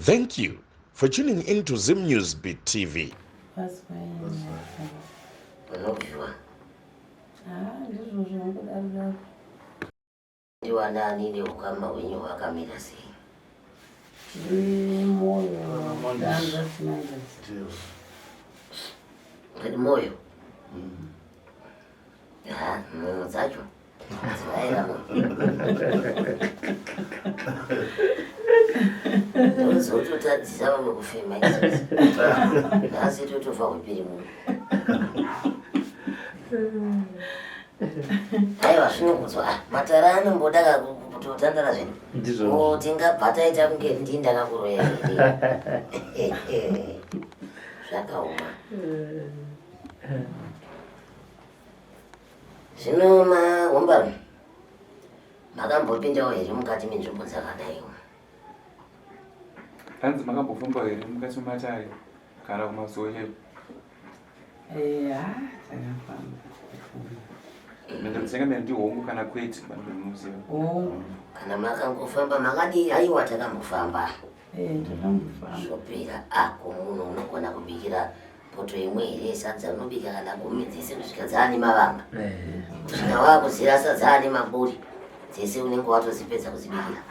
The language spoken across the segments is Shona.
Thank you for tuning in to Zim News Beat TV. That's fine. Ndiwanani neukama wenyu wakamira sei? Moyo danza tinaanza. Ngani moyo? Zacho. Zaira mo. Ndozoto tadzisaba mukufema izvi. Nasi totofa kupiri mu. Aiwa zvinokudzwa matara anombodaka kutotandara zvinhu tingabva taita kunge ndindakakuroya here zvakaoma. Zvino mahombaro makambopindawo here mukati menzvimbo dzakadai? Hanzi makambofamba here mukati matare kana kumazuva chaipo? Takafamba. Ndinga ndihongu kana kwete bandinoziva. Kana makangofamba makadi haiwa takambofamba. Takambofamba. Zvopera munhu unogona kubikira poto imwe here sadza unobika kana gumi dzese kusvika dzaane mavamba. Kusvika wakuzira sadza ane maburi dzese unenge watozipedza kuzibikira.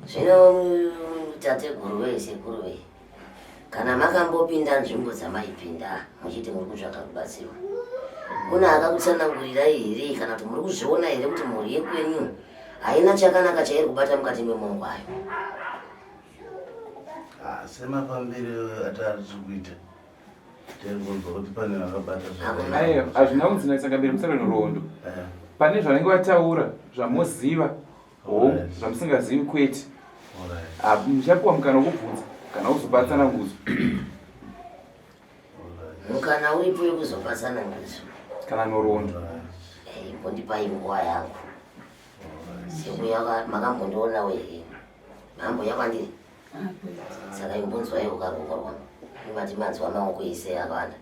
Zvino tateguru wese sekuru wei, kana makambopinda nzvimbo dzamaipinda muchiti muri kutsvaka rubatsiro, kuna akakutsanangurira here kana kuti muri kuzviona here kuti mhuri yekwenyu haina chakanaka chairi kubata mukati memwongo ayo? Semafambiro atari kuita tengonzwa kuti pane vakabata hazvina kunzinatsangambiri musaro nhoroondo pane zvanenge vataura zvamoziva zvamusingazivi kwete muchapiwa mukana wokubvunza kana uzopatsana nguzo. Mukana uripo wekuzopatsana nguzo kana nhoroondo. Mbondipai nguva yangu. Siku makambondiona here mambo yakwandiri saka imbonzwai ukarokorwa imati manzwa maoko ese akawanda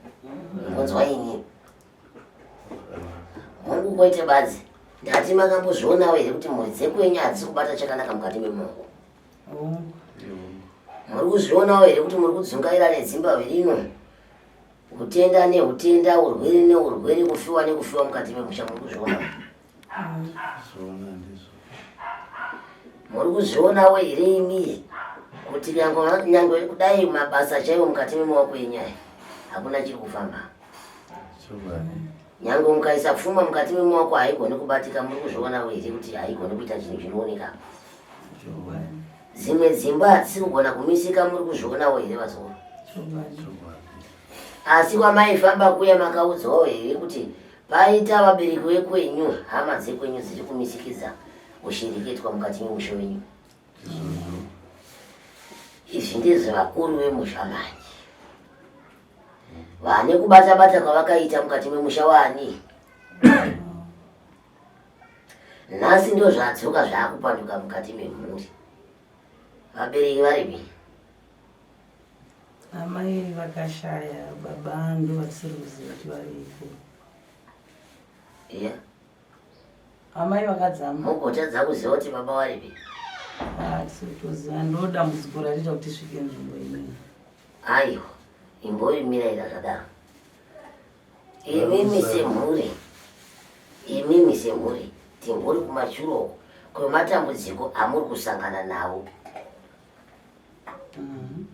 imbonzwai ini mungu koite badzi ndati makambozvionawo here kuti mhuri dzekwenyu hadzisi kubata chakanaka mukati memongo? Muri kuzvionawo here kuti muri kudzungaira nezimbabwe rino kutenda neutenda, urwere neurwere, kufiwa nekufiwa mukati memusha? Muri kuzviona? Muri kuzvionawo here imi kuti nyangwe kudai mabasa chaiwo mukati memaoko enyu hakuna chiri kufamba? Nyangwe mukaisa pfuma mukati memaoko haigoni kubatika. Muri kuzvionawo here kuti haigoni kuita chinhu chinooneka? Zimwe dzimba hadzisi kugona kumisika. Muri kuzvionawo here vazoro? Asi kwamaifamba kuya makaudzawo here kuti paita vabereki vekwenyu, hama dzekwenyu dziri kumisikidza ushirikitwa mukati memusha wenyu? Izvi ndizvo vakuru vemusha manje vane kubata-bata kwavakaita mukati memusha wani. Nhasi ndo zvadzoka zvaakupanduka mukati memhuri. Vabereki varipi? Amai vakashaya, baba ndo vasiri kuziva kuti varipo. Iya. Amai vakadzama. Mugotadza kuziva kuti baba varipi? Hatisi kutoziva, ndoda muziko rarita kuti svike nzvimbo imweni. Aiwa, imboimiraira zvadaro. Imimi semhuri timbori kumachuro kwematambudziko amuri kusangana nawo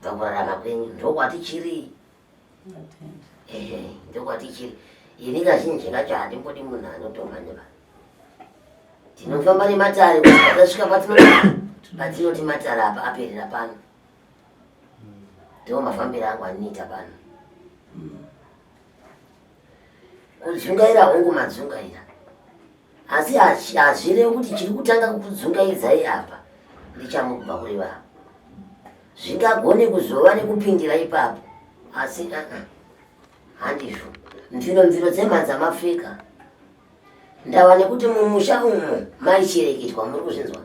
pakurarama kwenyu. Ndokwatichiri. Ndokwatichiri. Ini kazhinji kacho handimbodi munhu anotomhanya. Tinofamba nematare kuti patasvika patinoti matare apa aperera pano. Ndiwo mafambiro angu aninoita pano. Kudzungaira hongu madzungaira, asi hazvirevi kuti chiri kutanga kukudzungaidzai apa ndichamubva kuri vavo. Zvingagone kuzova nekupindira ipapo, asi handizvo. Mviro dzemha dzamafrika ndava nekuti mumusha umu maichereketwa. Muri kuzvinzwa?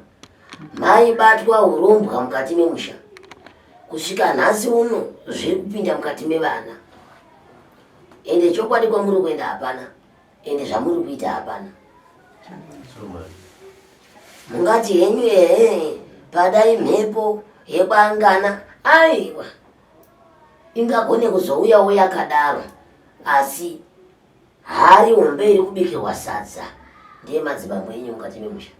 Maibatwa urombwa mukati memusha. Kusvika nhasi uno zviri kupinda mukati mevana. Ende chokwadi kwamuri kuenda hapana, ende zvamuri kuita hapana. Mungati henyu padai mhepo yekwangana aiwa ingagone kuzouyawo yakadaro asi hari umberi kubikirwa sadza ndiye madzibambo enyu mukati memusha.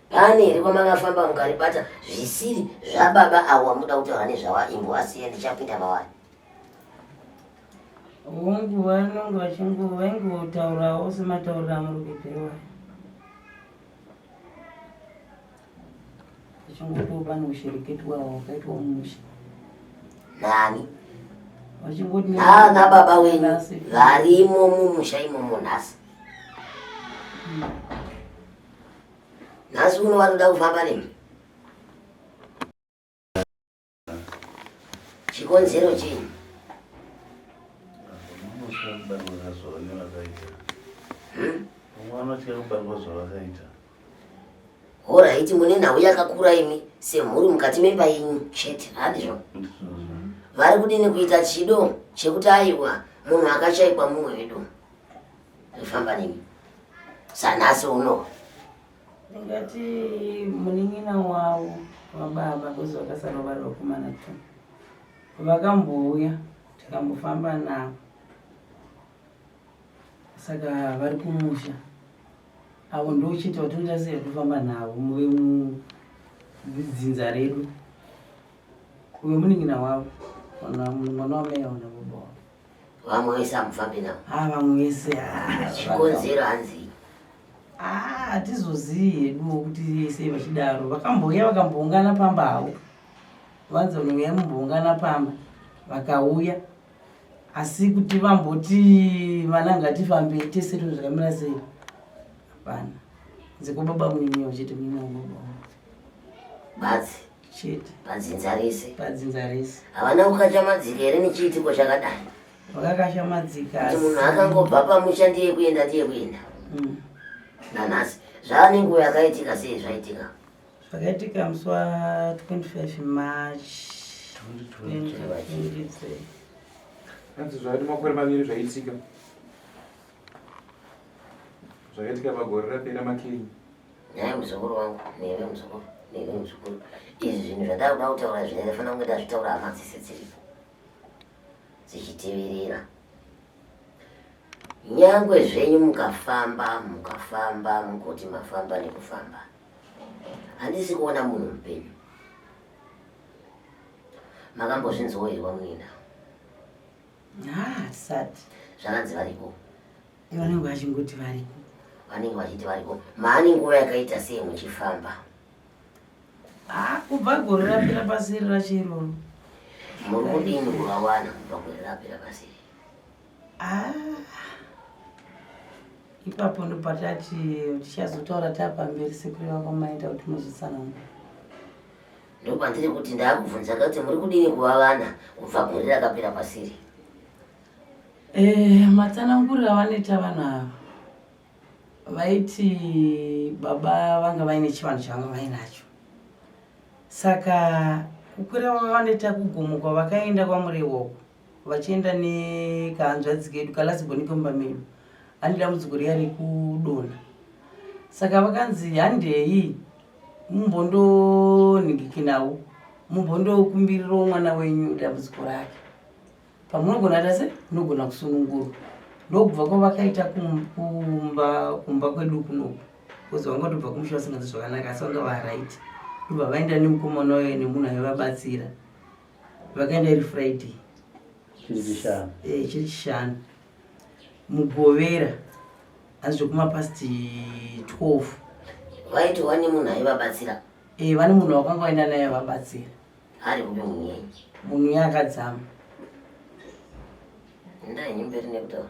Pane iri kwamangafamba mukaribata zvisiri zvababa awa muda kutaura nezvavaimbo asiye ndichapinda mavari. Wanguva nongo vaingotaurawo semataurira amurikupewa. Vachingotova neushereketwa wakaitwa mumusha. Nani? Vachingoti na baba wenyu varimo mumusha imomo nhasi. Nhasi uno vanoda kufamba nemi. Chikonzero chinyi? Alright, mune nhau yakakura imi semhuri mukati memba yenyu chete handizvo. Vari kudini kuita chido chekuti aiwa munhu akashaikwa mumwe wedu kufamba nemi. Sanhasi uno ndingati munin'ina wavo wababa kuzi vakasara vari vakomana tu vakambouya tikambofamba navo saka vari kumusha avo ndochita kuti ndasiya kufamba navo muve mudzinza redu uyo munin'ina wavo mwana wamai vavo nababa wavo. Vamwe vese hamufambi navo? Vamwe vese chikonzero hanzi hatizozivi hedu kuti sei vachidaro. Vakambouya vakamboungana pamba havo vanzi vanouya mumboungana pamba vakauya asi kuti vamboti vana ngatifambe tese tunhu zvakamira sei hapana. Nzekobaba munin'ina chete munin'ina wababa badzi chete padzinza rese. Padzinza rese havana kukachamadzika here nechiitiko chakadai? vakakashamadzika kuti munhu akangobva pamusha ndiye kuenda nanhasi zvava nenguva yakaitika sei zvaitika? Zvakaitika musi wa 25 March 2023. Hanzi zvati makore maviri zvaitika. Zvakaitika pagore rapera makenyi. Naye muzukuru wangu, neve muzukuru. Izvi zvinhu zvandava kuda kutaura zvine ndinofanira kunge ndazvitaura hama dzese dziripo dzichiteverera. Nyangwe zvenyu mukafamba mukoti mafamba nekufamba, handisi kuona munhu mupenyu. Makambozvinzwoerwa munina? Hatisati. Zvakanzi variko? Vanenge vachingoti variko. Vanenge vachiti variko. Maani nguva yakaita sei muchifamba? Kubva gore rapera pasiri rachiroro. Muri kudini kuvawana kubva gore rapera pasiri? Ipapo ndopatati tichazotaura tapamberi sekuru vamaita kuti muzvisanana. Ndopandiri kuti ndakubvunza kuti muri kudini kuvavana kubva gore rakapera pasiri? Matsananguriro avanoita vanhu ava vaiti baba vanga vaine chivanhu chavanga vainacho. Saka kukwira vanoita kugomuka vakaenda kwamurewo vachienda nekahanzvadzi kedu kalasiboni komba medu handida mudzigori yari kudona. Saka vakanzi handei mumbondonhingikinawo mumbondokumbirirawo mwana wenyu dambudziko rake pamunogona tase munogona kusunungurwa. Ndokubva kwavakaita kumba kwedu kunoku kuzi vangatobva kumusha vasinganzi zvakanaka asi vanga varaiti ndobva vaenda nemukomana wayo nemunhu aivabatsira vakaenda iri Friday chiri chishanu mugovera hanzi zvekumapasti 12. Vaitova nemunhu aivabatsira? Vane munhu wakanga vaenda naye vabatsira. Ari kuve munhu yenyu? Munhu yakadzama. Ndainyu mberi nekutaura.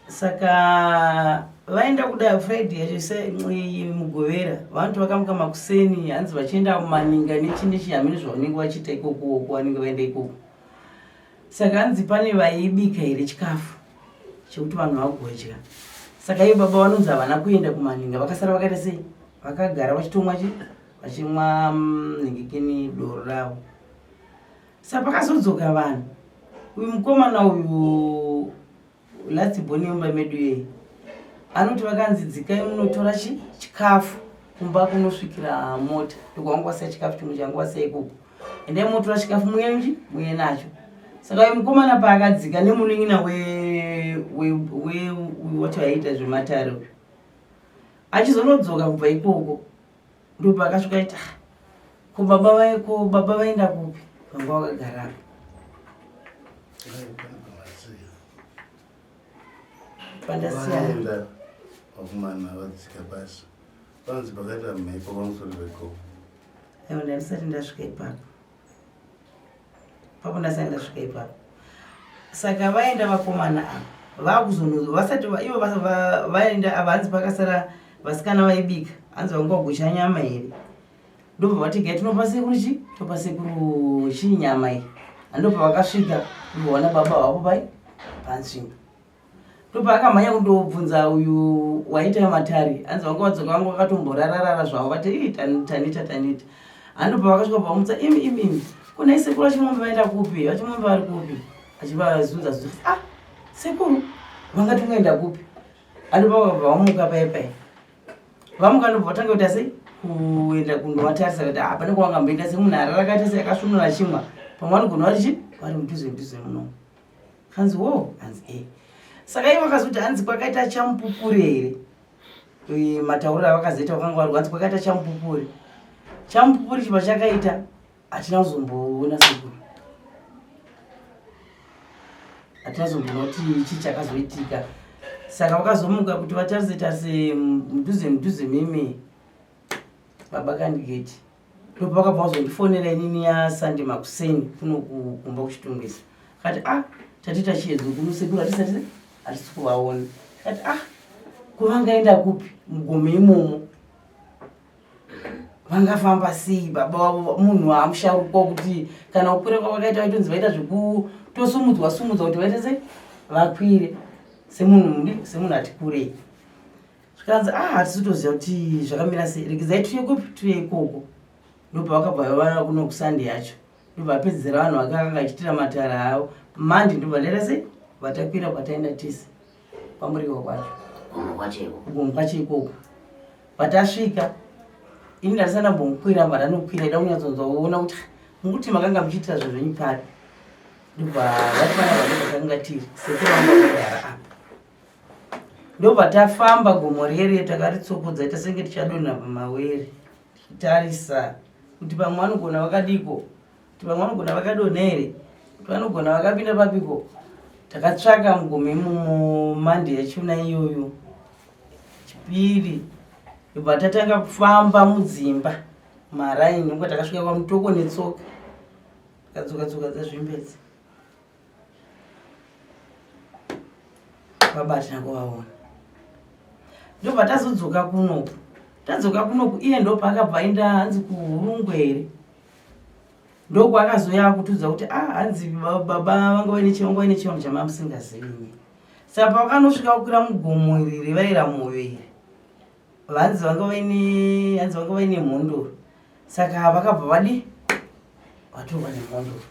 Saka vaenda kudai Friday yacho mugovera vantu vakamuka makuseni hanzi vachienda kumaninga nechinde chihamini zvavanenge vachiita ikoko vanenge vaenda ikoko. Saka hanzi pane vaibika here chikafu chekuti vanhu vagodya. Saka iye baba vanonzi havana kuenda kumaninga vakasara vakaita sei vakagara vachitomwa vachimwa nhingikini doro ravo. Saka pakazodzoka vanhu uyu mukomana uyu lasiboni yomba medu yeye anoti vakanzi dzikai munotora chikafu kumba kunosvikira mota ndokwanguwasiya chikafu chimwe changuwasiya ikoko ende motora chikafu muye nacho saka mukomana paakadzika nemuning'ina wacho aiita zvematare uyu achizonodzoka kubva ikoko ndo paakasvika ita ko baba vaenda kupi vanga vakagarapo pandasiyaenda vakomana vadzika basa vanzi pakaita mhepo pamusoro pekoko aiwa ndandisati ndasvika ipapo ndasati ndasvika ipapo saka vaenda vakomana ava vakuzonvasati ivo vaenda havanzi pakasara vasikana vaibika hanzi vangagusha nyama here ndobva vatigai tinopa sekuru topa sekuru chii nyama iyi handobva vakasvika ndobvaona baba vavo pai panzvimbo ndobva akamhanya kundobvunza uyu waita matari hanzi vanga vadzoka vangu vakatomborararara zvavo vati tanita handobva vakasvika bvamutsa imi kuna sekuru achimombe vaenda kupi vachimombe vari kupi achivazunza sekuru vanga tingoenda kupi handobva vakabva vamuka paipai vamuka ndobva vatanga kuita sei kuenda kundovatarisa kuti pane kwavangamboenda semunhu ararakati sei akasvinura chimwa pamwe vanogona vari mudhuze muno hanzi hanzi saka ivo vakazoti hanzi kwakaita chamupupuri here matauriro avakazoita vakanga vari hanzi kwakaita chamupupuri chiva chakaita hatina kuzomboona sekuru hatina zomboona kuti chii chakazoitika saka vakazomuka kuti vatarise mudhuze mimi baba kandigeti ndopa vakabva vazondifonera inini yaSunday makuseni kuno kumba kuchitungisa kati tatiita chiedzo kuno sekuru hatisi kuvaona kati kuvangaenda kupi mugome imomo vangafamba sei baba vavo munhu amusharukwa kuti kana kukwira kwavakaita vaitonzi vaita zvekutosumudzwa kuti vaite sei vakwire semunhu ati kurei zvikanzi hatisi kutoziva kuti zvakamira sei regezai tuye kupi tuye ikoko ndobva vakabva vana kuno kuSunday yacho ndobva vapedzera vanhu vakanga achitira matara avo mandi ndobva ndaita sei vatakwira kwataenda tese pamuriwo kwacho kugomo kwacho ikoko patasvika ini ndandisana mbomkwira mba ndanokwira ida kunyatsonzwaona kuti mukuti makanga muchiitira zvezvenyu pari ndobva vati pana vanhu vakanga tiri sekuvangagara apa ndobva tafamba gomo rere takaritsopodza tasenge tichadonha pamawere tichitarisa kuti pamwe vanogona vakadiko kuti pamwe vanogona vakadonha here kuti vanogona vakapinda papiko takatsvaka mugome imomo mande yachona iyoyo chipiri ndobva tatanga kufamba mudzimba maraini nonga takasvika kwamutoko netsoka takadzoka dzezvimbedzi babati nakuvaona ndobva tazodzoka kunoku iye ndobva akabva aenda hanzi kuhurungwe here ndokwakazoya kutudza kuti hanzi baba vanga vaine chivangu chamamusingazivinyi saka pavakanosvika kukwira mugomo iri vaira muviri hanzi vanga vaine mhondoro saka vakabva vatorwa nemhondoro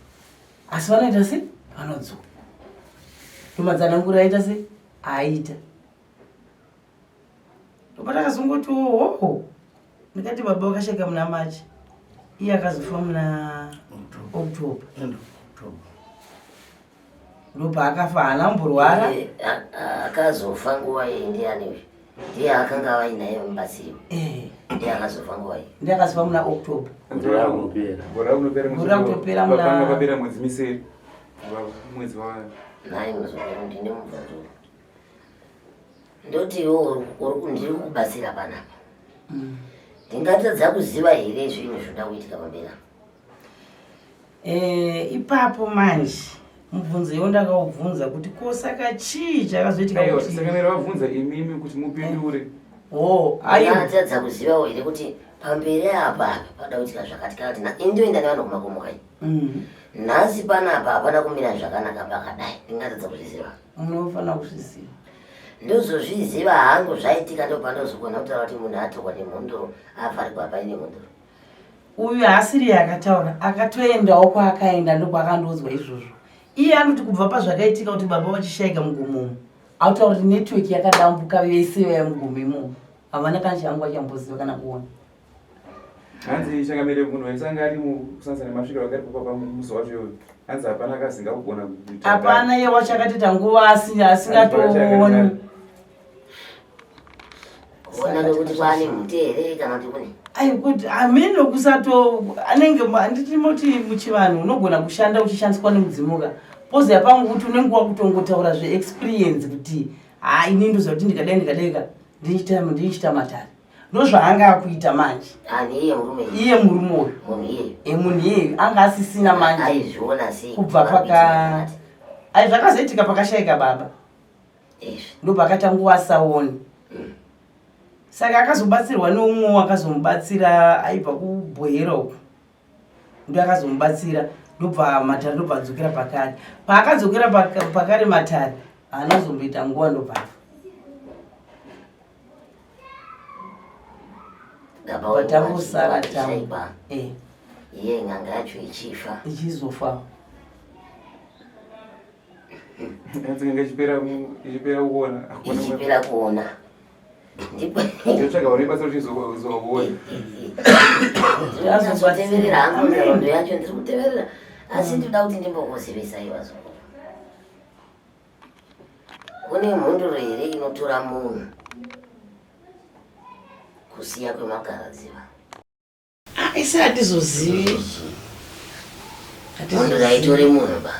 asi vanoita sei vanodzoka ndomadzanangura aita sei aita ndopa takazongoti ndikati baba vakasheka muna machi iye akazofa muna October ndopa akafa haanamborwara akazofa nguva iyi ndiani ndiye akanga vainaye mubatsiro ndiye akazofa nguva iyi ndiye akazofa muna October gora kutopera muna mwedzi miseri mwedzi wa nai muzokuru ndine mubvunzo ndoti iwo ndiri kubatsira panapa ndingatadza kuziva here zvinhu zvoda kuitika pamberi ipapo manje mubvunzo iwo ndakaubvunza kuti kosaka chii chakazoitika kuti sakamera vabvunza imimi kuti mupindure ndingatadza kuziva here kuti pamberi apa pada kuitika zvakati kana kuti indoenda nevanhu kumakomokai nhasi panapa hapana kumira zvakanaka pakadai ndingatadza kuzviziva unofanira kuzviziva ndozozviziva hangu zvaitika ndopandozogona kutaura kuti munhu atorwa nemhondoro avharikwa paine mhondoro uyu haasiri yakataura akatoendawo kwaakaenda ndokwaakandoudzwa izvozvo iye anoti kubva pazvakaitika kuti baba vachishaika mugomomo autaura kuti netiweki yakadambuka vese vaya mugomo imomo havana kanchangu achamboziva kana kuona. Hanzi chakamere munhu waisanga ari musanza nemasvika vakati papa musi wacho hanzi hapana akazinga kugona kuita. Hapana iye wachakatita nguva asingatooni. Kuona nekuti kwaane mutere kana kuti kune. Ai kuti amene kusato anenge ndichimoti muchivanhu unogona kushanda uchishandiswa nemudzimuka. Pozi yapangu kuti unenge wakutongotaura experience kuti ini ndozoti ndikadeka ndinchita matare. Ndozvaanga akuita manje. Iye murume uyu. Munhu iyeyu anga asisina manje. Aizviona sei kubva paka zvakazoitika pakashayika baba. Ndo pakatanga asaoni. Saka akazobatsirwa neumwe akazomubatsira aibva kubhoyera uko. Ndo akazomubatsira ndobva matare ndobva adzokera pakare. Paakadzokera pakare matare anozomboita nguva ndobva. Patangosara tamu. Iye nganga yacho ichifa. Ichizofa. Ngatsinga ichipera kuona. Ichipera kuona. Ndotsvaga uri basa kuti izokuona. Azoteverera hangu nhoroondo yacho ndiri kuteverera. Asi ndoda kuti ndimbokuzivisa iwazo. Kune mhonduro here inotora munhu kusiya kwemagaradziva. Isi hatizozivi. Mhonduro haitore munhu ba.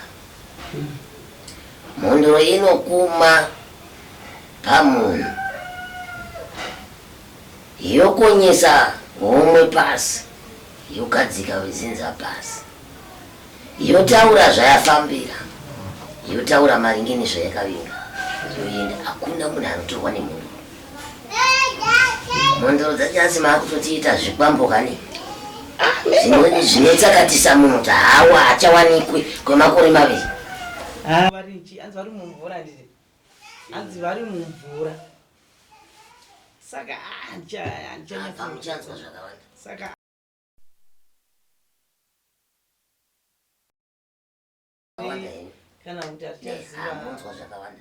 Mhonduro inokuma pamunhu yokonyesa homwe pasi yokadzika wezinza pasi yotaura zvayafambira yotaura maringeni zvayakavinga yoenda. Hakuna munhu anotorwa nemhonduro. Mhonduro dzachasi maakutotiita zvikwambo kani zvinotsakatisa munhu kuti hawa hachawanikwi kwemakore maviri. Anzi vari mumvura ndiri. Anzi vari mumvura. Saka muchanzwa zvakawanda. Saka kana kuti munzwa zvakawanda.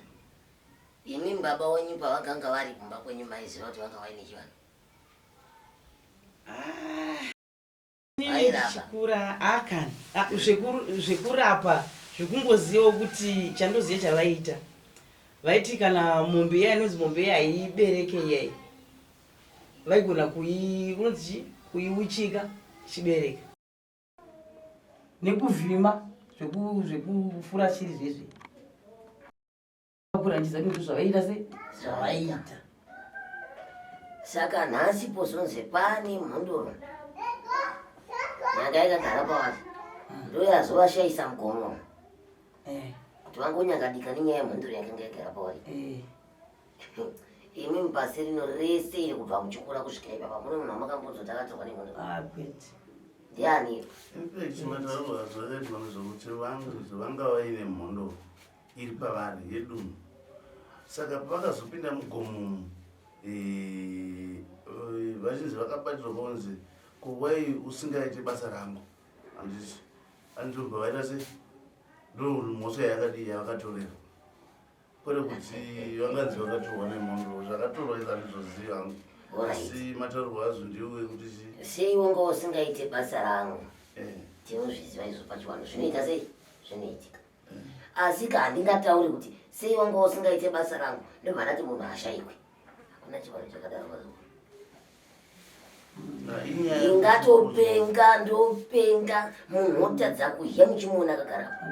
Imi baba wenyu pavakanga vari kumba kwenyu maiziva kuti vanga vaine chivanhu. Chikura akani zvekurapa zvekungoziva kuti chandoziva chavaita. Vaiti kana mombe iya inonzi mombe iya haibereke iyai vaigona kuiuchika chibereka nekuvhima zvekufura chiri zvezve kurangiza kuti zvavaita sei zvavaita. Saka nhasi pozonzi pane mhonduro nyanga yakagara pavari ndoyazovashaisa mugomo kuti vangonyangadika nenyaya yemhonduro yakanga yagara pavari. Imi mubasi rino rese iri kubva muchikura kusvika ipapa mune munhu wamakambodzoti akatorwa nemhonduro. Ndiani chimataurwa zvakaitwa nezvokuti vanga vaine mhonduro iri pavari yedunhu. Saka pavakazopinda mugomo vazhinji vakabatirwa kunzi kuwai usingaite basa rangu handiti andobva vaita sei ndo mhosva yakadii yavakatorera kwete kuti vanganzi vakatorwa nemhonduro zvakatorwa ika ndizvoziva hangu asi mataurwa azvo ndiwe kuti sei wanga usingaite basa rangu tinozviziva izvo pachiwano zvinoita sei zvinoitika. Asi ka handingatauri kuti sei wanga usingaite basa rangu ndobva ndati munhu ashayikwe. Hakuna chivanhu chakadaro mazuva. Ingatopenga ndopenga munhu otadza kuhya muchimuona akagara apa.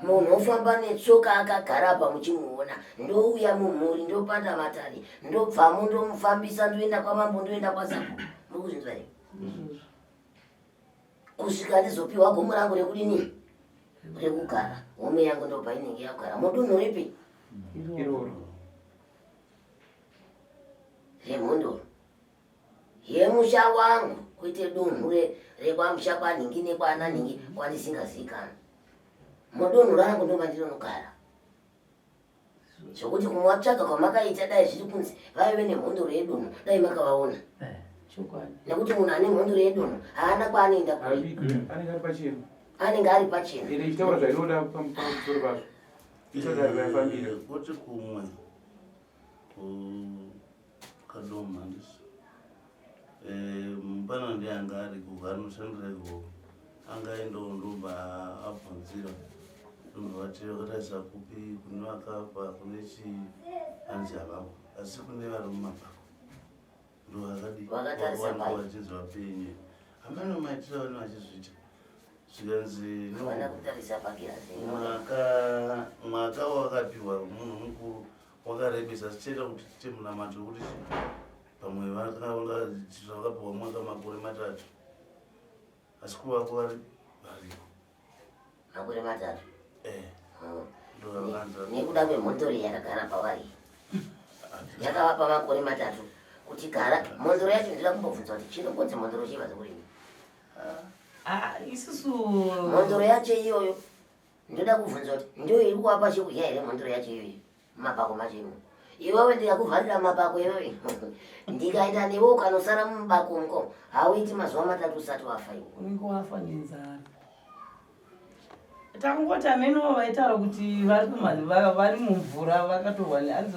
Munhu ofamba netsoka akagara apa muchimuona. Ndouya mumhuri ndopanda matare ndobvamo ndomufambisa ndoenda kwamambo ndoenda kwazapo. Mukuzvinzwa here? Kusvika ndizopiwa gomo rangu rekudini rekugara home yangu ndobva inenge yakugara mudunhu ripi iroro remhonduro yemusha wangu kuite dunhu rekwamusha kwanhingi nekwananhingi kwanisingazivikana. Mudunhu rangu ndomba ndinonogara zvokuti kumwatsvaga kwamakaita dai zviri kunzi vaive nemhonduro yedunhu dai makavaona. Nekuti munhu ane mhonduro yedunhu haana kwaanoenda kuri anenge ari pachena ichitaura zvainoda pamusoro pazvo ichitaura zvayafambira kuti kumwe Kadoma handisi. Mpana ndianga ari kuhanoshandireko angaenda ndomba abvunzira vati vakataisa kupi kune vakapa kune chianzi avavo asi kune vari mumapako ndo vakadivachinzi vapenye hamano maitira vane vachizviita zvikanzi mwaka wakapiwa munhu mukuru wakarebesa zichaita kuti tiite munamato wekuti pamwe vakapiwa mwaka makore 3 asi kuvako variko makore 3 nekuda kwemhondori yakagara pavari yakavapa makore 3 kuti gara mhondoro yacho ndira kumbobvunza kuti chinombonzi mhondoro chiva zekurini isusu mhondoro yacho iyoyo ndoda kubvunza kuti ndio iri kuwapa chekudya here mhondoro yacho iyoyo mumabhako macho imo iwewe ndikakuvharira mumabhako iyoyo ndikaenda newe ukanosara mumabhako nko hauiti mazuva 3 usati wafa iwe unenge wafa nenzara takungoti ameno vaitaura kuti vari mumvura vakatorwa hanzi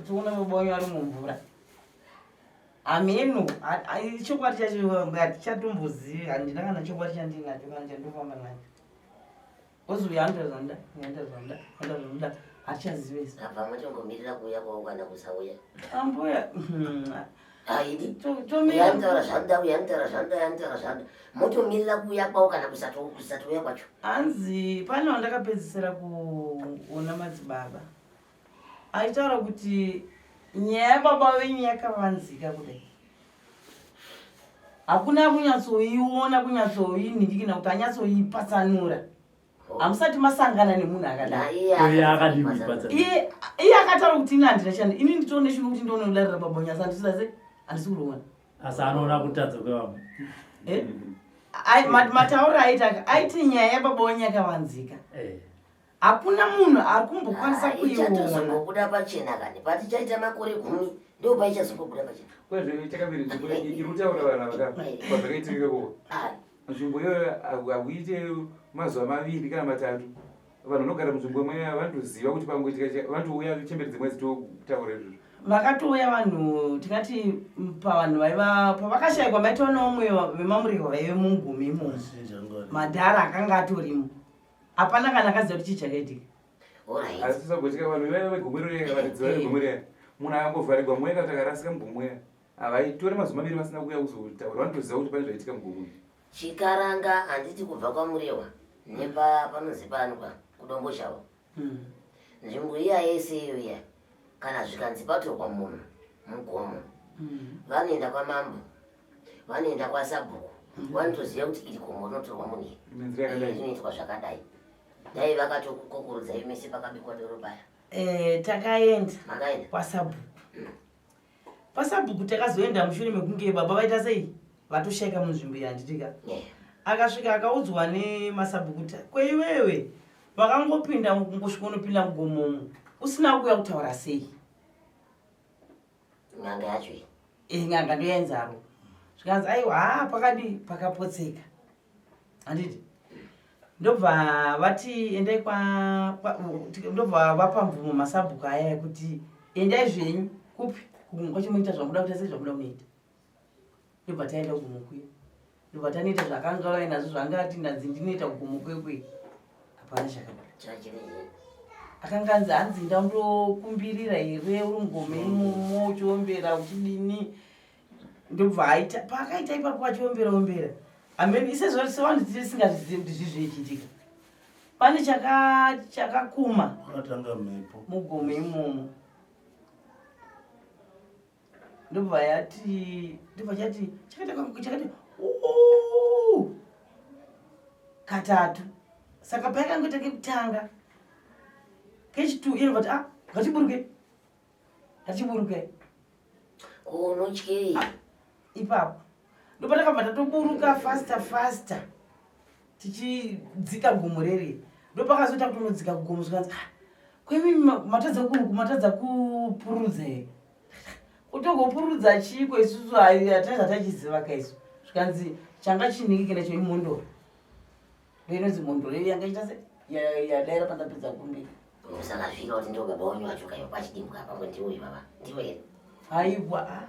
tiona vabonyo vari mumvura ameno chokwadi chacho hatichatombozivi handina kana chokwadi chandinacho kana chandofamba nacho ozi uyo andazvanda hatichazivesi apa motongomirira kuuya kwaukana kusauya ambuya haidi uyantaura zvanda motomirira kuuya kwao kana kusatouya kwacho hanzi pane wandakapedzisira kuona madzibaba aitaura kuti nyaya yababa venyu yakavanzika kudai hakuna kunyatsoiona kunyatsoininhikina kuti anyatsoipatsanura hamusati masangana nemunhu akadaiye akataura kuti ini handina chani ini nditoone chino kuti ndoonolarira baba nyasa handisase handisi kuroona asi anoona kutadza kwevamwe matauro aita aiti nyaya yababa wenyu yakavanzika hakuna munhu ari kumbokwanisa kuiona pachena kani patichaita makore 10 ndo paichazombobuda pachena kwezvechakaviriirikutaura vanhu kwazvakaitirikako nzvimbo iyoyo hakuite mazuva 2 kana 3 vanhu vanogara munzvimbo imwe vanotoziva kuti pangoitika vanotouya chemberi dzimwe dzitotaura izvozvo vakatouya vanhu tingati pavanhu vaiva pavakashayikwa maitwa neumwe vemamurehwa vaive mungumi imomo madhara akanga atorimo hapana kana akaziva kuti chii chakaitika asi sagotika vanhu ivaiva vegomweroya vatidziva regomweroya munhu akangovharirwa mweya kana akarasika mugomweya havaitore mazuva 2 vasina kuuya kuzotaura vanotoziva kuti pane zvaitika mugomweya chikaranga handiti kubva kwamurehwa nepanozi panwa kudomboshava nzvimbo iya yese iyoya kana zvikanzi patorwa munhu mugomo vanoenda kwamambo vanoenda kwasabhuku vanotoziva kuti iri gomo rinotorwa munhu zvinoitwa zvakadai dai vakatokukokurudzai mese pakabikwa doro paya takaenda makaenda kwasabhuku pasabhuku takazoenda mushure mekunge baba vaita sei vatoshaika munzvimbo yanditika akasvika akaudzwa nemasabhukuta kweiwewe vakangopinda kungosvika unopinda mugomomo usina kuuya kutaura sei n'anga yacho n'anga ndoyainzaro zvikanzi aiwa pakadi pakapotseka handiti ndobva vati endai ndobva vapa mvumo masabhuku aya ekuti endai zvenyu kupi kwachimuita zvamuda kuita sei zvamuda kunoita ndobva taenda kugumukwe ndobva tanoita zvakanga vainazvo zvangati ndanzi ndinoita kugumukwekwe hapana chakadai akanga anzi hanzi ndandokumbirira here uri mugome imomo uchiombera uchidini ndobva aita paakaita ipapo achiombera ameni isezvo sevanhu tisingazvizivi kuti zvizviichiitika pane chakakuma mugome imomo ndobva chati chakati katatu saka paikangota kekutanga kechitu ino vati ngatiburuke kunotyei ipapo ndopatakabva tatoburuka fasta tichidzika gomo reri ndopakazoita kuti unodzika kugomo zvikanzi kwemi matadza kupurudza here kutogopurudza chiko isusu hataiza tachiziva kaisu zvikanzi changa chinhiki nacho imondoro ndoinonzi mondoro iyo yanga iita yadaira pandapedza kumbiri usakazvika kuti ndo baba wenyu wacho kaiva pachidimbuka pamwe ndiwo ivava ndiwo here Aiwa.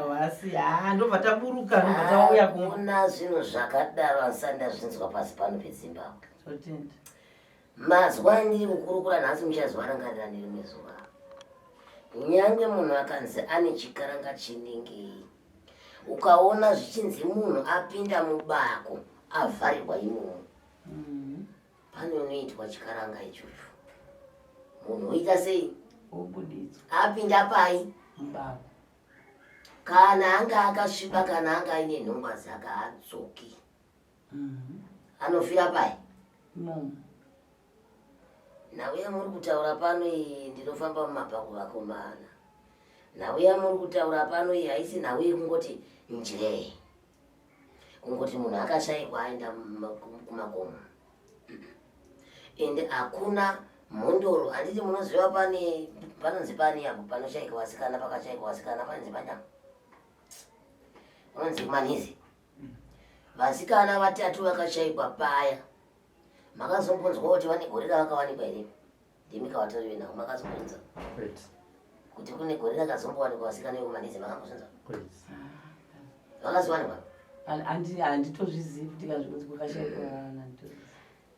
Wasi ndobva taburuka ndobva tauya kuna zvinhu zvakadaro asanda zvinzwa pasi pano peZimbabwe. kutenda. Mazwa ndiri kukurukura nhasi muchazuva rangarira nerimwe zuva. Nyange munhu akanzi ane chikaranga chinenge ukaona zvichinzi munhu apinda mubako avharirwa imomo. Pane unoitwa chikaranga ichocho. Munhu oita sei? Obudidzwa. Apinda pai? Mubako. Kana anga akasviba kana anga aine nhumba dzake adzoki. Anofira pai? Imomo. Nauya muri kutaura pano iyi ndinofamba mumabhaku vakomana. Nauya muri kutaura pano iyi haisi nhau yekungoti njee. Kungoti munhu akashayikwa aenda kumakomo. Ende hakuna mhondoro handiti munoziva panonzi pani apo panoshayika vasikana pakashayika vasikana panonzi panyama. Unonzi kumanizi. Vasikana vatatu vakashayikwa paya. Makazombonzwa kuti vane gorira vakawanikwa here? Ndimi kavatoriwe navo makazombonza. Kuti kune gorira kazombowanikwa vasikana vekumanizi makambozvinzwa? Vakazowanikwa? Handitozvizivi kuti kazvinonzi kwakashayikwa handitozvizivi.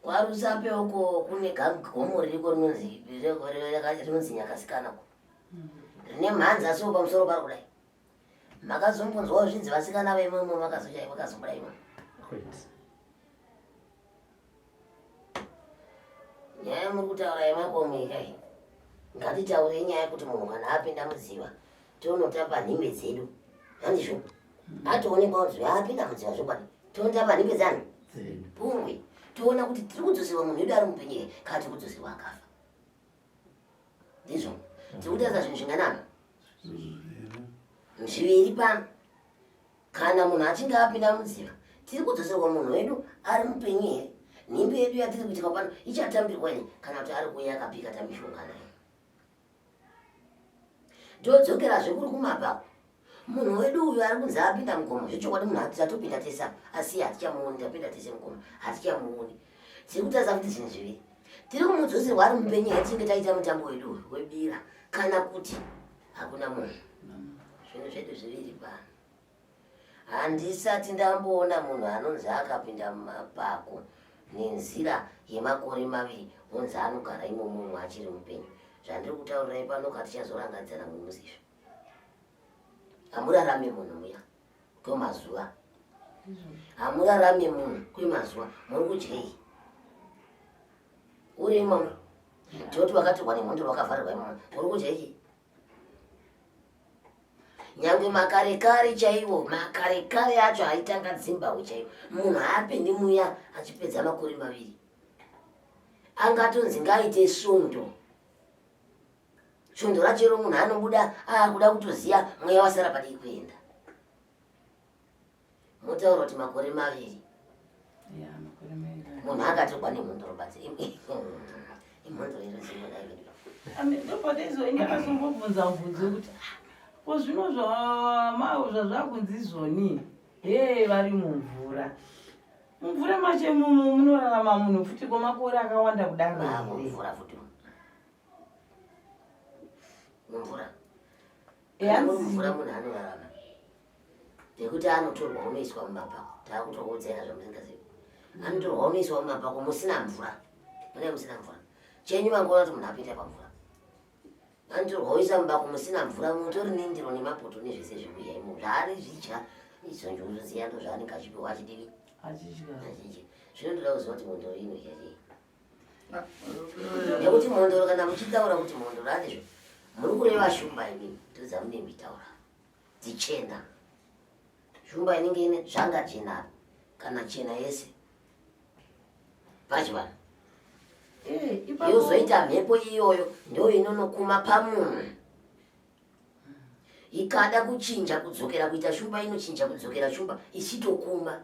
Kwarusape uko kune gomo ririko rinonzi Nyakasikana. Rine mhanzi asiwo pamusoro paro kudai. Makazombonzwawo zvinzi vasikana veimomo vakazoshayikwa vakazomboda imomo? Nyaya muri kutaura yemakomo ikai. Ngatitaure nyaya yekuti munhu kana apinda mudziva tonotapa nhimbe dzedu. Handizvo? Atoonekwa kuti apinda mudziva zvokwadi. Tonotapa nhimbe dzanu? Pungwe. Toona kuti tiri kudzoserwa munhu wedu ari mupenyu here kana tiri kudzoserwa akafa. Ndizvo. Tiri kutarisa zvinhu zvinganama. Zviviri pano. Kana munhu achinge apinda mudziva tiri kudzoserwa munhu wedu ari mupenyu here. Nhimbe yedu yatiri kuitika pano ichatambirwa here kana kuti ari kuuya akapika tamishonga naye. Ndodzokerazve kuri kumabhaku. Munhu wedu uyu ari kunzi apinda mugomo zvechokwadi munhu atatopinda tese asi hatichamuoni tapinda tese mugomo hatichamuoni. Tiri kutarisa kuti zvinhu zviviri. Tiri kumudzoserwa ari mupenyu here tinge taita mutambo wedu webira kana kuti hakuna munhu. Zvinhu zvedu zviviri pano. Handisati ndamboona munhu anonzi akapinda mumabhako nenzira yemakore maviri onzi anogara imomo achiri mupenyu. Zvandiri kutaurirai pano katichazorangadzana mumusizvo. Hamurarame munhu muya kwemazuva. Hamurarame munhu kwemazuva. Muri kudyei? Uri imomo. Toti wakatorwa nemhondoro wakavharirwa imomo. Uri kudyei? Nyange makarekare chaiwo, makarekare acho aitanga Zimbabwe chaiwo. Munhu haapendi muya achipedza makore maviri. Angatonzi ngaite svondo. Svondo rachero munhu anobuda akuda kutoziya mweya wasara padii kuenda. Motaura kuti makore maviri. Munhu akatorwa nemhondoro basi. Imhondoro inoziva dai. Ndopataizo ndakazombobvunza mubvunzo kuti zvino zvazvakunzi izvoni vari mumvura. Mumvura macho munorarama munhu futi kwemakore akawanda kudaro here? Mumvura futi. Mumvura. Mumvura munhu anorarama. Ndekuti anotorwa unoiswa mumabhako. Takutokuudzai zvamusingazivi. Anotorwa unoiswa mumabhako musina mvura. Mune musina mvura. Chenyu mangoona kuti munhu apinda pamvura. Anotorwa uisa mumabhako musina mvura mutori nendiro nemapoto nezvese zvikuya imo. Zvaari zvidya izvo njuruziya ndo zvaanenge achipiwa achidii? Achidya. Zvinondoda kuziva kuti mhondoro inoita chii. Nekuti mhondoro kana muchitaura kuti mhondoro andizvo muri kureva shumba imini ndodza mune mitaura dzichena. Shumba inenge ine zvanga chena kana chena yese. Pachivana. Yozoita mhepo iyoyo ndo inonokuma pamunhu. Ikada kuchinja kudzokera kuita shumba inochinja kudzokera shumba ichitokuma.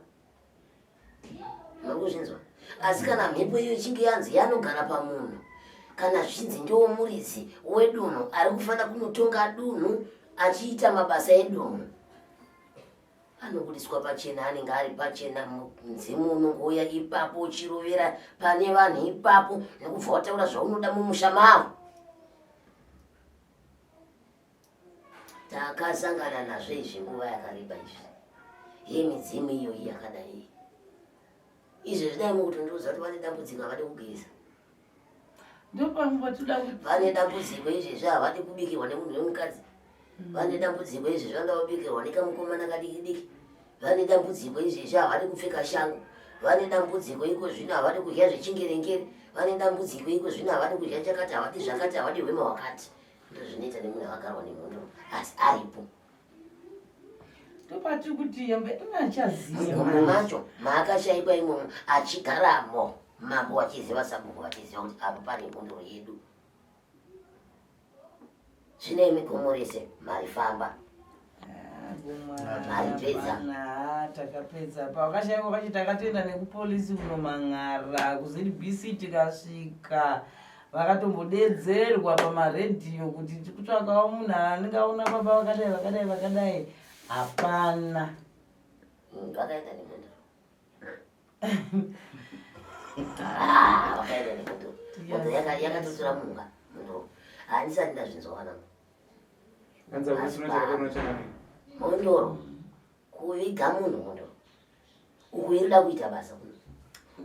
Makuzvinzwa? Asi kana mhepo iyo ichinge yanzi yanogara pamunhu kana zvinzi ndiwo muridzi wedunhu ari kufanira kunotonga dunhu achiita mabasa edunhu, anobudiswa pachena, anenge ari pachena. Mzimu unongouya ipapo uchirovera pane vanhu ipapo nekubva wataura zvaunoda mumusha mavo. takasangana nazvo izvi nguva yakareba izvi yemidzimu iyoyi yakadai izvi zvidai mukutondiudza kuti vane dambudziko havadi kugeza vane dambudziko izvezvi havadi kubikirwa nemunhu wemukadzi vane dambudziko izvezvi vanoda kubikirwa nekamukomana kadiki-diki vane dambudziko izvezvi havadi kupfeka shangu vane dambudziko iko zvino havadi kudya zvechingerengere vane dambudziko iko zvino havadi kudya chakati havadi zvakati havadi hwema wakati ndozvinoita nemunhu avagarwa nemhondo asi aripo topati kuti yambe unachaziva mumwe macho maakashayikwa imomo achigaramo mambo vachiziva sabhuku vachiziva kuti apa pane mbondoro yedu zvine migomo rese marifamba takapedza pavakashayikwa vachi takatoenda nekupolisi kunomang'ara kuzibc tikasvika vakatombodedzerwa pamaredhiyo kuti tikutsvakawo munhu anengaona baba vakadai hapana vakaenda nemhondo vakaenda nemhondo mondo yakatotora munga mondoro handisati ndazvinzowana mondoro kuviga munhu mondoro uku irida kuita basa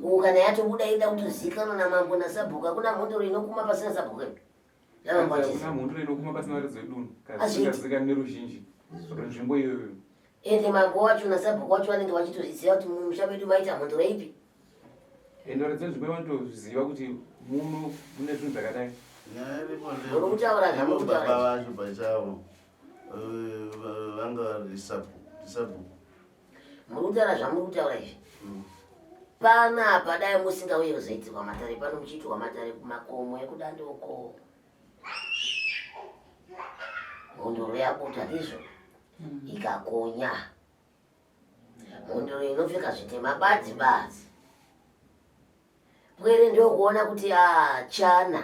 uku kana yatobuda ida kutozikanwa namambo nasabhuku hakuna mondoro inokuma pasina sabhuku nzvimbo iyoyo ende mambo wacho nasabhuku wacho vanenge vachitoziziva kuti mumusha medu maita mondoro ipi ende varedza nzvimbo vanotoziva kuti muno mune zvinhu zvakadai uri kutaura baba vacho pachavo vanga risabhuku muri kutaura zvamuri kutaura izvi panapa dai musingauye kuzoitirwa matare pano muchiitirwa matare kumakomo ekudandoko mondoro yabuta ndizvo ikakonya mondoro inopfeka zvitema badzi pwere ndokuona kuti achana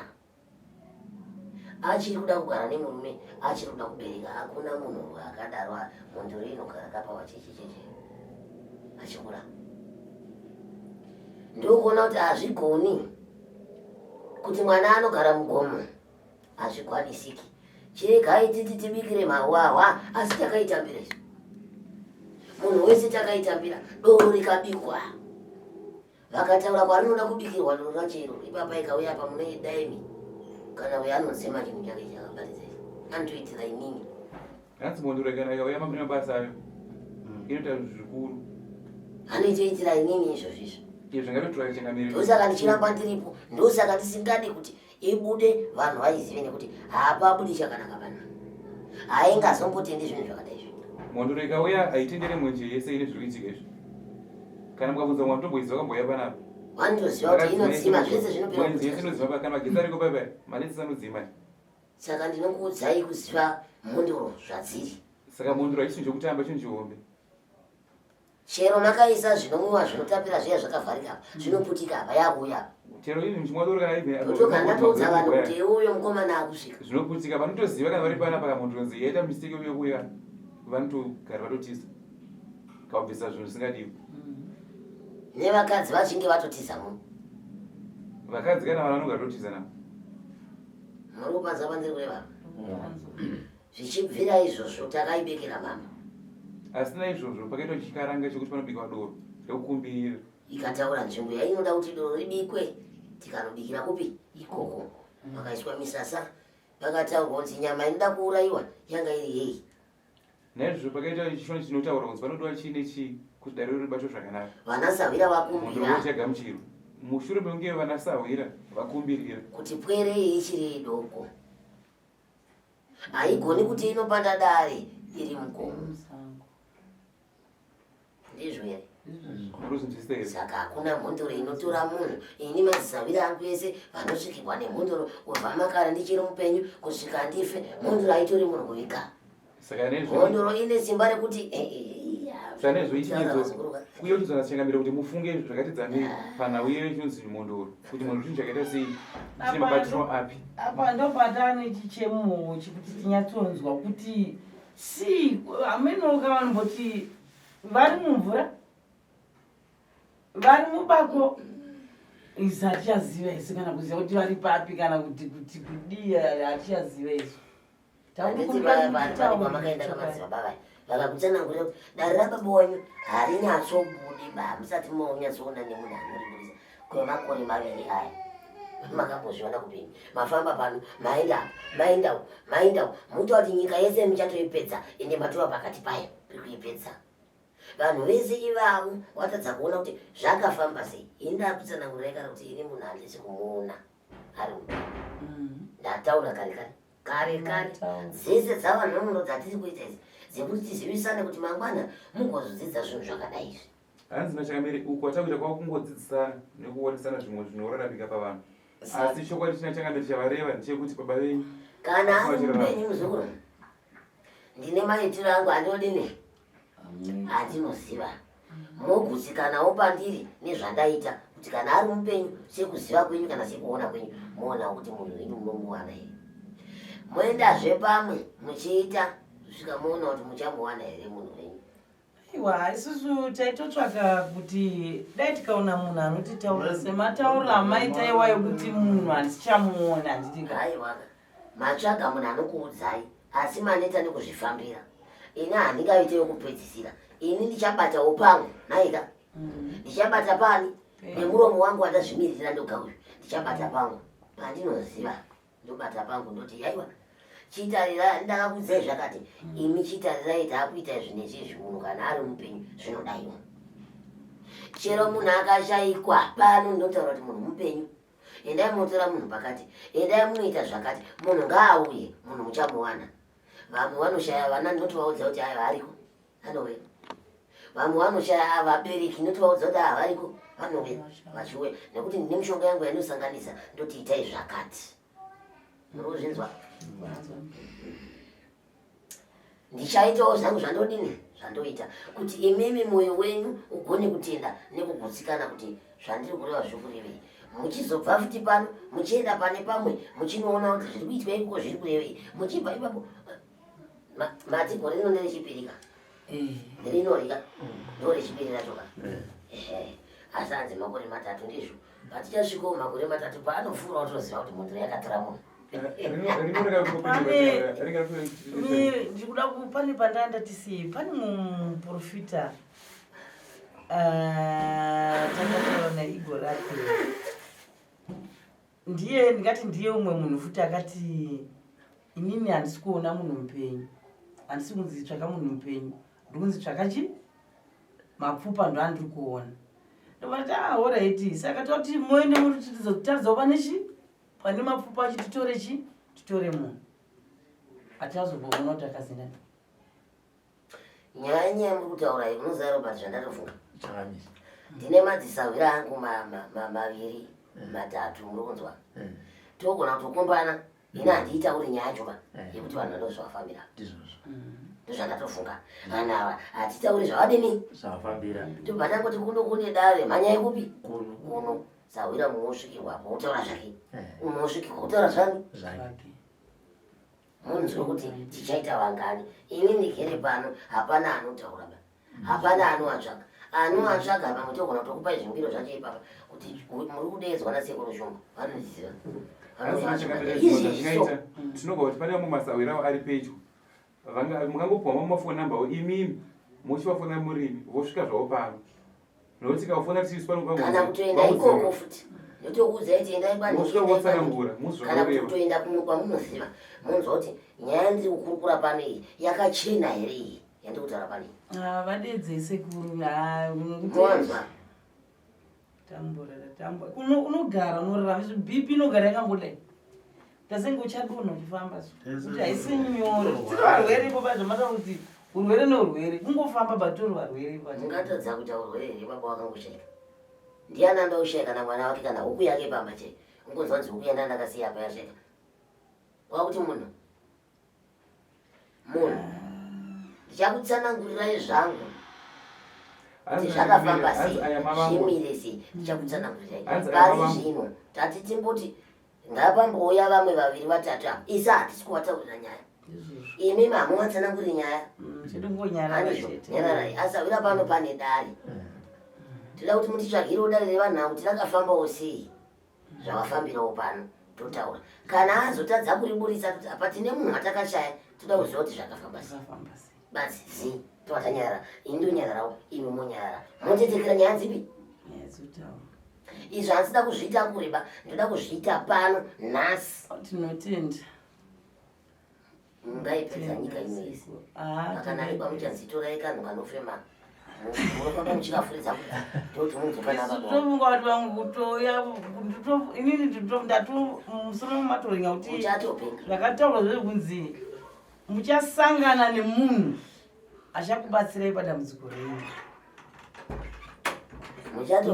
achiri kuda kugara nemurume achiri kuda kubereka hakuna munhu akadaro mondoro inogara kapawa chechecheche achikura ndokuona kuti hazvigoni kuti mwana anogara mugomo hazvikwanisiki chiregai titi tibikire mahwahwa asi takaitambira izvo munhu wese takaitambira doro rikabikwa vakataura kwarinoda kubikirwa doro rachero ipapa ikauya apa mune daimi kana uye anosema chinhu chake chakabaridza izvo anotoitira inini hanzi mondoro kana ikauya mamune mabasa ayo inoita zvikuru anoitoitira inini izvozvizvo zvingatotora chengamiri ndosaka ndichiramba ndiripo ndosaka ndisingadi kuti ibude vanhu vaizive nekuti haapabudi chakanaka panapa haingazombotendi zvinhu zvakadai izvi mondoro ikauya haitendere mwenje yese ine zviri kuitika izvi kana mukabvunza mwana tomboiziva kamboya panapa vandoziva kuti inodzima zvese zvinopemwenje yese inodzima kana magesi ariko paipai manetsi anodzima saka ndinokuudzai kuziva mondoro zvadziri saka mondoro haisi chinhu chokutamba chinhu chihombe chero makaisa zvinomwiwa zvinotapira zviya zvakavharika zvinoputika apa yakuya chero izvi mchimwadoro kana ive tokandaudza vanhu kuti uyo mukomana akusvika zvinoputika vanotoziva kana vari panapa kamondonzi yaita mistake uye kuya vanotogara vatotiza kabvisa zvinhu zvisingadiwi nevakadzi vachinge vatotiza munhu vakadzi kana vanhu vanogara vatotiza navo muri kupanza pandiri kureva zvichibvira izvozvo takaibekera mama asina izvozvo pakaitwa chikaranga chekuti panobikwa doro rekukumbirira ikataura nzvimbo yainoda kuti doro ribikwe tikanobikira kupi ikoko pakaiswa misasa pakataurwa kuti nyama inoda kuurayiwa yanga iri yei naizvozvo pakaita chishona chinotaura kunzi panodiwa chii nechii kuti dare ribatwe zvakanaka vanasahwira vakumbira chagamuchiro mushure mekunge vanasahwira vakumbirira kuti pwere iyi ichiri idoko haigoni kuti inopanda dare iri mugomo ndizvo here saka hakuna mhondoro inotora munhu ini mazisavira angu ese vanosvikirwa nemhondoro kubva makara ndichiri mupenyu kusvika ndife mhondoro haitori munhu kuviga mhondoro ine simba rekuti uye uchizona chengamira kuti mufunge zvakatidzamei panhau iyoyo chinonzi mondoro kuti munhu chinhu chakaita sei chine mabatiro api apa ndopatane chichemuwo chekuti tinyatsonzwa kuti si amenoka vanomboti vari mumvura vari mubako izvi hatichaziva isu kana kuziva kuti vari papi kana kuti kudii hatichaziva isu Handiti vaya vanhu vamakaenda namadziva vaya vakakutsanangurira kuti dare rababa wanyu harinyatsobude musati monyatsoona nemunhu anoribudisa kwemakore 2 aya. Makambozviona kupini mafamba pano maindau muta kuti nyika yese muchatoipedza ende matova pakati payo pekuipedza. Vanhu vese ivavo watadza kuona kuti zvakafamba sei. Indakutsanangurira kana kuti ini munhu handisi kumuona ari ndataura kare dzese dzavanhomuro dzatiri kuita idzi dzekuti tizivisane kuti mangwana mugozodzidza zvinhu zvakadai izvi. Hanzi Nachangamire uko takuita kwakungodzidzisana nekuonesana zvimwe zvinorarambika pavanhu. Asi chokwadi chinachanga chichavareva ndechekuti baba venyu kana ari mupenyu muzukuru ndine maitiro angu andodini handinoziva mogutsikanawo pandiri nezvandaita kuti kana ari mupenyu sekuziva kwenyu kana sekuona kwenyu muona kuti munhu inu munomuwana here moendazve pamwe muchiita kusvika muona kuti muchamuwana here munhu wenyu. Aiwa isusu taitotsvaka kuti dai tikaona munhu anotitaura sematauro amaita iwayo kuti munhu handichamuona handiti aiwa matsvaga munhu anokuudzai asi maneta nekuzvifambira. Ini handingaite yokupedzisira. Ini ndichabatawo pamwe naika ndichabata pani nemuromo wangu wandazvimiririra ndoga uyu ndichabata pangu pandinoziva ndobata pangu ndoti aiwa chitarira ndakakudzai zvakati imi chitarirai taakuita zvinezvizvi munhu kana ari mupenyu zvinodaiwa. Chero munhu akashayikwa pano ndinotaura kuti munhu mupenyu endai munotora munhu pakati endai munoita zvakati munhu ngaauye munhu muchamuwana. Vamwe vanoshaya vana ndinotovaudza kuti ayo ariko anouya. Vamwe vanoshaya vabereki ndinotovaudza kuti avariko vanouya vachiuya nekuti ndine mishonga yangu yandinosanganisa ndoti itai zvakati. Murikuzvinzwa? Ndichaitawo zvangu zvandodini zvandoita kuti imimi mwoyo wenyu ugone kutenda nekugutsikana kuti zvandiri kureva zvikurevei. Muchizobva futi pano muchienda pane pamwe muchinoona kuti zviri kuitwa ikoko zviri kurevei. Muchibva ipapo matigore rino nerechipirika rinorika ndo rechipiri ratoka. Asi hanzi makore 3 ndizvo patichasvikawo makore 3 paanofura kutoziva kuti munhu yakatora munhu. Ndikuda pane pandanda tisi pane muprofita takataura naIgor Rapi ndiye ndingati ndiye umwe munhu futi akati inini handisi kuona munhu mupenyu handisi kunzitsvaka munhu mupenyu ndikunzitsvaka chi mapfupa ndo andiri kuona ndobati alright saka toti moende muri kutaridza kuva nechi pane mapfupa achi titore chi titore munhu atazomboona kuti akazinani. Nyaya yamuri kutaura iyi unoziva Robert zvandatofunga ndine madzisawira angu 2 3 muri kunzwa togona kutokombana ini handiitauri nyaya yacho yekuti vanhu vandozvavafambira ndozvandatofunga vanhu ava hatitauri zvavadini tobva tangoti kuno kune dare mhanya yekupi kuno sawira mumwe usvikirwapo utaura zvake umwe usvikirwa utaura zvake munzwe kuti tichaita vangani. Ini ndigere pano hapana anotaura hapana anoatsvaga pamwe togona kutokupai zvingiro zvacho ipapa kuti muri kudedzwa nasekuru shungu vanoziva zvingaita tinobva kuti pane amwe masawira avo ari pedyo mungangopuwa mafoni nambawo imimi muchivafona murimi vosvika zvavo pano nokuti kafona kana kutoenda ikoko futi ndotokuudza kuti endai kwanosvikavotsanangura kana kuti kutoenda kumwe kwamunoziva munzwa kuti nyaya ndiri kukurukura pano iyi yakachena here iyi yandiri kutaura pano iyi vadedze sekuru mwanzwa unogara unorarama bp inogara yakangodai tasenge uchadonha uchifamba kuti haisi nyoro dziri varwere ipo zvamataura kuti urwere neurwere kungofamba batori varwere mungatadza kuita urwere here baba wakangoshayika ndiani andaushayika kana mwana wake kana huku yake pamba chete ungonzwa nzi huku yanda ndakasiya apa yashayika wakuti munhu ndichakutsanangurirai zvangu kuti zvakafamba sei zvimire sei ndichakutsanangurirai pari zvino tati timboti ngapambouya vamwe 2 3 isa hatisi kuvataurira nyaya imi hamuvatsananguri nyaya nyararai asawira pano pane dare tinoda kuti mutitsvagirewo dare revanhu kuti rakafambawo sei zvavafambirawo pano totaura kana azotadza kuriburisa kuti apa tine munhu atakashaya toda kuziva kuti zvakafamba sei zvafamba sei basi zi tovatanyarara indonyararawo imi monyarara motetekera nyaya dzipi nyaya dzekutaura izvo handisida kuzviita kureba ndoda kuzviita pano nhasi tinotenda mungaipedza nyika inoisi akanaiba muchadzitorai kanhu kanofema munofamba muchikafuridza kuti ndoti munzokanavaa tofunga kuti vangu kutoya inini ndatu musoro mumatoringa kuti uchatopinga zvakataurwa zvekunzi muchasangana nemunhu achakubatsirai padambudziko renyu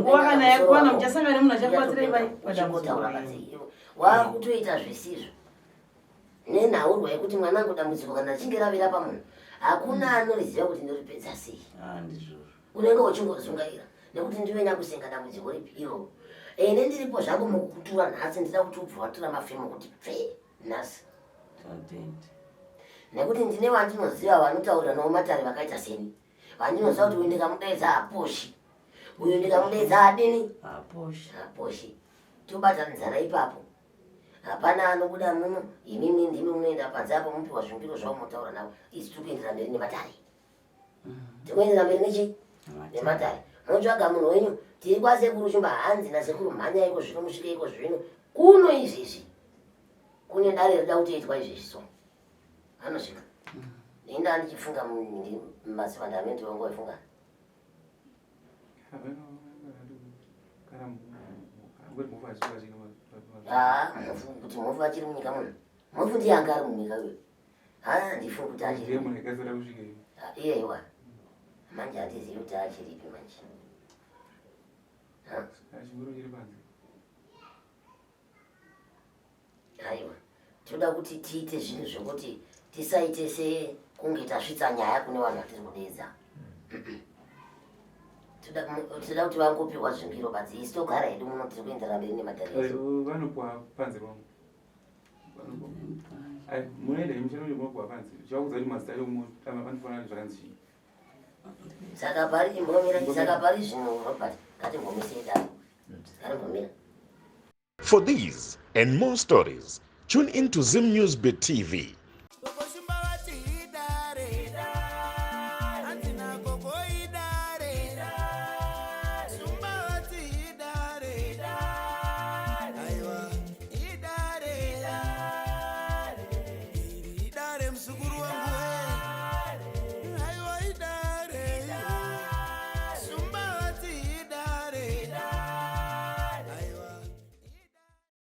nguva kana yakwana muchasangana nemunhu achakubatsirai padambudziko renyu wakutoita zvisizvo nenhaurwa yekuti mwanangu dambudziko kana achinge ravira pamunhu hakuna anoriziva kuti ndoripedza sei unenge uchingozungaira nekuti ndiwe nyakusenga dambudziko ripi iro ene ndiripo zvangu mukutura nhasi ndida kuti ubva watora mafemu kuti pfe nhasi nekuti ndine vandinoziva vanotaura nomatare vakaita seni vandinoziva kuti uyu ndikamudaidza aposhi uyu ndikamudaidza adini aposhi tobatanidzana ipapo hapana anobuda muno imimi ndimi munoenda panze apo mupiwa zvimbiro zvavo motaura navo isi tiri kuendera mberi nematare tikuendera mberi nechi nematare motsvaga munhu wenyu tiri kwasekuru shumba hanzi nasekuru mhanya iko zvino musvike iko zvino kuno izvezvi kune dare rida kuti itwa izvezvi so anosvika inda ndichifunga mumasifandamendi wangu waifunga kuti mufu achiri munyika muno mufu ndiye anga ari munyika uyo ndifunga kuti achiri iyeiwa manje handizivi kuti achiripi manje aiwa toda kuti tiite zvinhu zvokuti tisaite sekunge tasvitsa nyaya kune vanhu vatiri kudeedza toda kuti vangopiwa zvimbiro badzi isi togara hedu muno tiri kuendera mberi nemadharevanopwa panze vangu munoenda imushana kuti munopuwa panze zvakudza kuti mazita anofanira zvakanzi chii saka pari imbomira saka pari zvinhu robert ngatimbomisei daro arimbomira. For these and more stories, tune in to Zim News Bit TV.